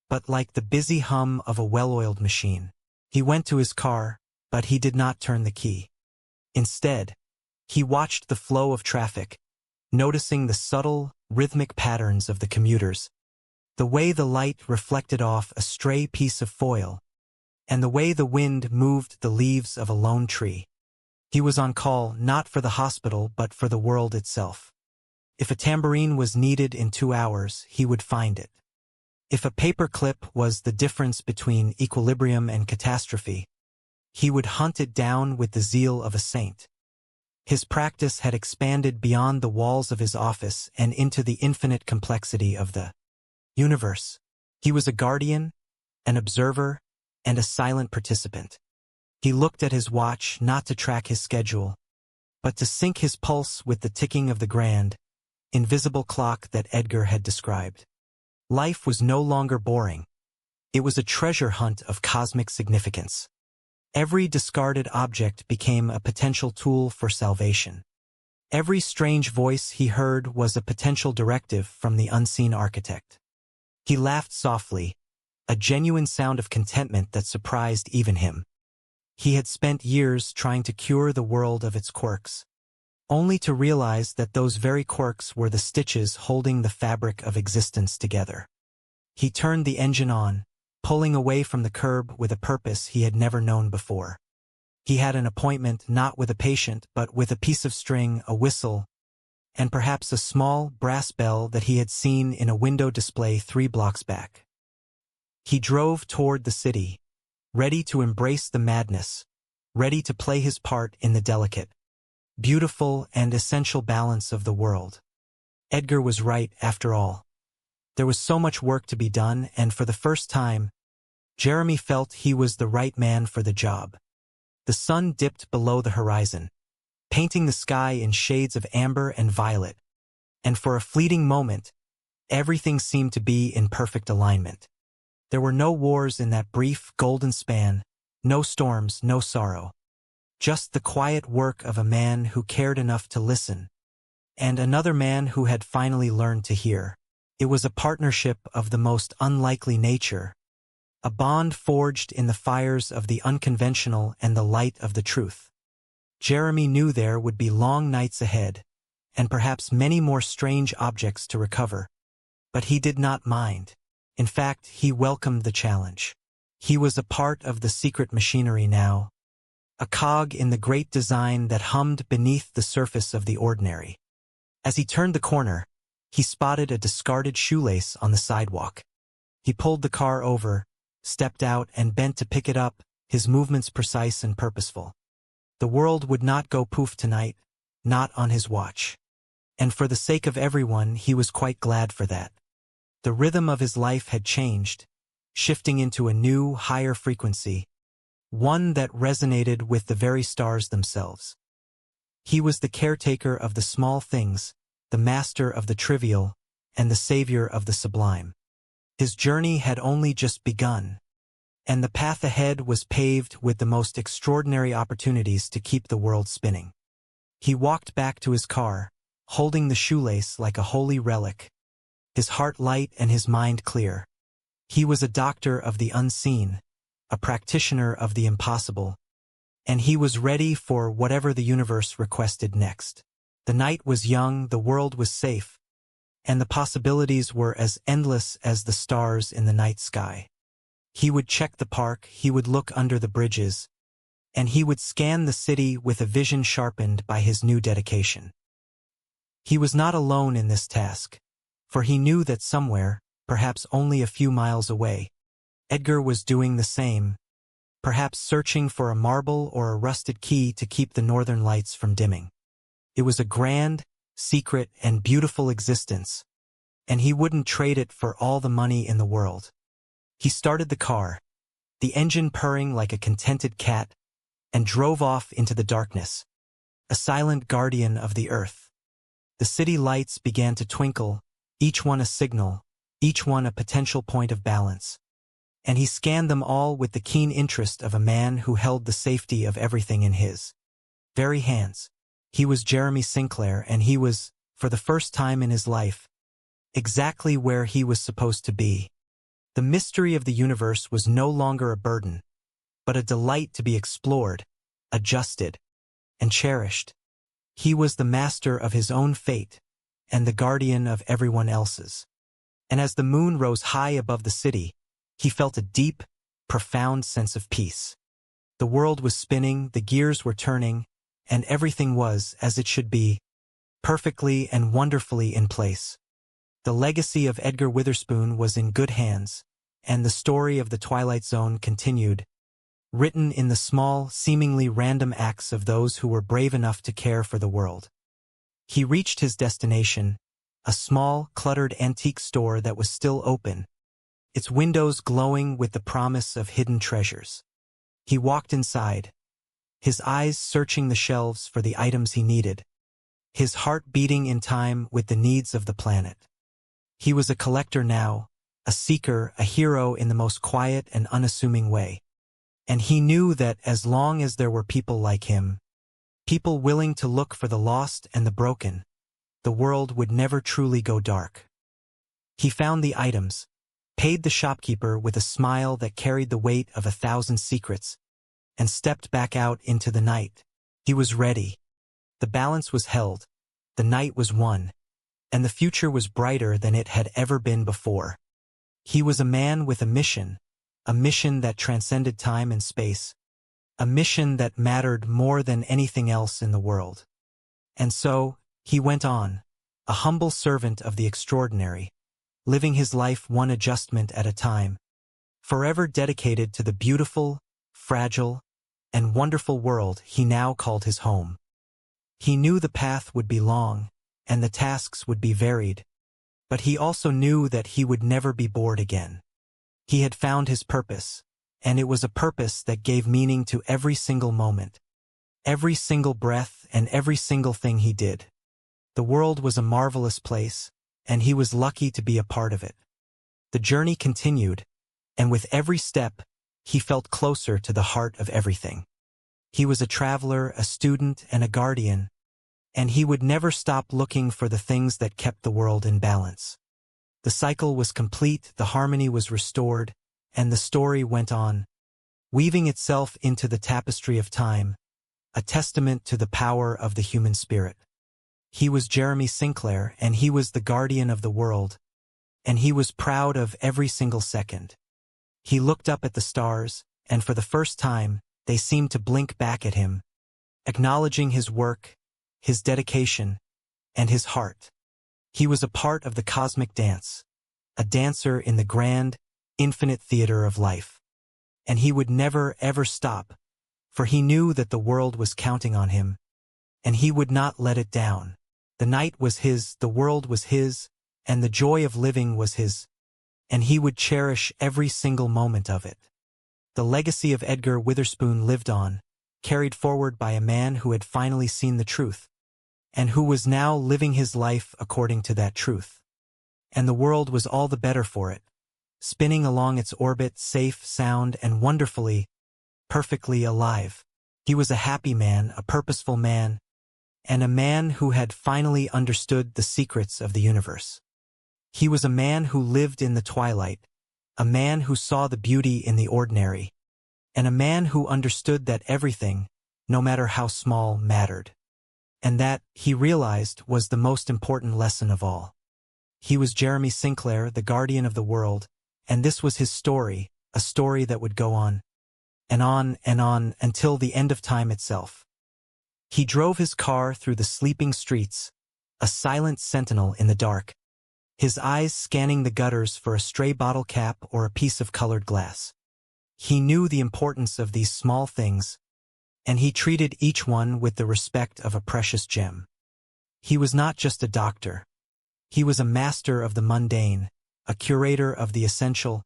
but like the busy hum of a well-oiled machine. He went to his car, but he did not turn the key. Instead, he watched the flow of traffic, noticing the subtle, rhythmic patterns of the commuters, the way the light reflected off a stray piece of foil, and the way the wind moved the leaves of a lone tree. He was on call not for the hospital but for the world itself. If a tambourine was needed in 2 hours, he would find it. If a paper clip was the difference between equilibrium and catastrophe, he would hunt it down with the zeal of a saint. His practice had expanded beyond the walls of his office and into the infinite complexity of the universe. He was a guardian, an observer, and a silent participant. He looked at his watch not to track his schedule, but to sync his pulse with the ticking of the grand, invisible clock that Edgar had described. Life was no longer boring. It was a treasure hunt of cosmic significance. Every discarded object became a potential tool for salvation. Every strange voice he heard was a potential directive from the unseen architect. He laughed softly, a genuine sound of contentment that surprised even him. He had spent years trying to cure the world of its quirks, only to realize that those very quirks were the stitches holding the fabric of existence together. He turned the engine on, pulling away from the curb with a purpose he had never known before. He had an appointment not with a patient but with a piece of string, a whistle, and perhaps a small brass bell that he had seen in a window display 3 blocks back. He drove toward the city, ready to embrace the madness, ready to play his part in the delicate, beautiful and essential balance of the world. Edgar was right, after all. There was so much work to be done, and for the first time, Jeremy felt he was the right man for the job. The sun dipped below the horizon, painting the sky in shades of amber and violet, and for a fleeting moment, everything seemed to be in perfect alignment. There were no wars in that brief, golden span, no storms, no sorrow. Just the quiet work of a man who cared enough to listen, and another man who had finally learned to hear. It was a partnership of the most unlikely nature, a bond forged in the fires of the unconventional and the light of the truth. Jeremy knew there would be long nights ahead, and perhaps many more strange objects to recover. But he did not mind. In fact, he welcomed the challenge. He was a part of the secret machinery now, a cog in the great design that hummed beneath the surface of the ordinary. As he turned the corner, he spotted a discarded shoelace on the sidewalk. He pulled the car over, stepped out, and bent to pick it up, his movements precise and purposeful. The world would not go poof tonight, not on his watch. And for the sake of everyone, he was quite glad for that. The rhythm of his life had changed, shifting into a new, higher frequency, one that resonated with the very stars themselves. He was the caretaker of the small things, the master of the trivial, and the savior of the sublime. His journey had only just begun, and the path ahead was paved with the most extraordinary opportunities to keep the world spinning. He walked back to his car, holding the shoelace like a holy relic, his heart light and his mind clear. He was a doctor of the unseen, a practitioner of the impossible, and he was ready for whatever the universe requested next. The night was young, the world was safe, and the possibilities were as endless as the stars in the night sky. He would check the park, he would look under the bridges, and he would scan the city with a vision sharpened by his new dedication. He was not alone in this task, for he knew that somewhere, perhaps only a few miles away, Edgar was doing the same, perhaps searching for a marble or a rusted key to keep the northern lights from dimming. It was a grand, secret, and beautiful existence, and he wouldn't trade it for all the money in the world. He started the car, the engine purring like a contented cat, and drove off into the darkness, a silent guardian of the earth. The city lights began to twinkle, each one a signal, each one a potential point of balance. And he scanned them all with the keen interest of a man who held the safety of everything in his very hands. He was Jeremy Sinclair, and he was, for the first time in his life, exactly where he was supposed to be. The mystery of the universe was no longer a burden, but a delight to be explored, adjusted, and cherished. He was the master of his own fate, and the guardian of everyone else's. And as the moon rose high above the city, he felt a deep, profound sense of peace. The world was spinning, the gears were turning, and everything was as it should be, perfectly and wonderfully in place. The legacy of Edgar Witherspoon was in good hands, and the story of the Twilight Zone continued, written in the small, seemingly random acts of those who were brave enough to care for the world. He reached his destination, a small, cluttered antique store that was still open, its windows glowing with the promise of hidden treasures. He walked inside, his eyes searching the shelves for the items he needed, his heart beating in time with the needs of the planet. He was a collector now, a seeker, a hero in the most quiet and unassuming way. And he knew that as long as there were people like him, people willing to look for the lost and the broken, the world would never truly go dark. He found the items, paid the shopkeeper with a smile that carried the weight of 1,000 secrets, and stepped back out into the night. He was ready. The balance was held, the night was won, and the future was brighter than it had ever been before. He was a man with a mission that transcended time and space, a mission that mattered more than anything else in the world. And so, he went on, a humble servant of the extraordinary, living his life one adjustment at a time, forever dedicated to the beautiful, fragile, and wonderful world he now called his home. He knew the path would be long, and the tasks would be varied, but he also knew that he would never be bored again. He had found his purpose, and it was a purpose that gave meaning to every single moment, every single breath, and every single thing he did. The world was a marvelous place, and he was lucky to be a part of it. The journey continued, and with every step, he felt closer to the heart of everything. He was a traveler, a student, and a guardian, and he would never stop looking for the things that kept the world in balance. The cycle was complete, the harmony was restored, and the story went on, weaving itself into the tapestry of time, a testament to the power of the human spirit. He was Jeremy Sinclair, and he was the guardian of the world, and he was proud of every single second. He looked up at the stars, and for the first time, they seemed to blink back at him, acknowledging his work, his dedication, and his heart. He was a part of the cosmic dance, a dancer in the grand, infinite theater of life. And he would never, ever stop, for he knew that the world was counting on him, and he would not let it down. The night was his, the world was his, and the joy of living was his, and he would cherish every single moment of it. The legacy of Edgar Witherspoon lived on, carried forward by a man who had finally seen the truth, and who was now living his life according to that truth. And the world was all the better for it, spinning along its orbit, safe, sound, and wonderfully, perfectly alive. He was a happy man, a purposeful man, and a man who had finally understood the secrets of the universe. He was a man who lived in the twilight, a man who saw the beauty in the ordinary, and a man who understood that everything, no matter how small, mattered. And that, he realized, was the most important lesson of all. He was Jeremy Sinclair, the guardian of the world, and this was his story, a story that would go on and on and on until the end of time itself. He drove his car through the sleeping streets, a silent sentinel in the dark, his eyes scanning the gutters for a stray bottle cap or a piece of colored glass. He knew the importance of these small things, and he treated each one with the respect of a precious gem. He was not just a doctor. He was a master of the mundane, a curator of the essential,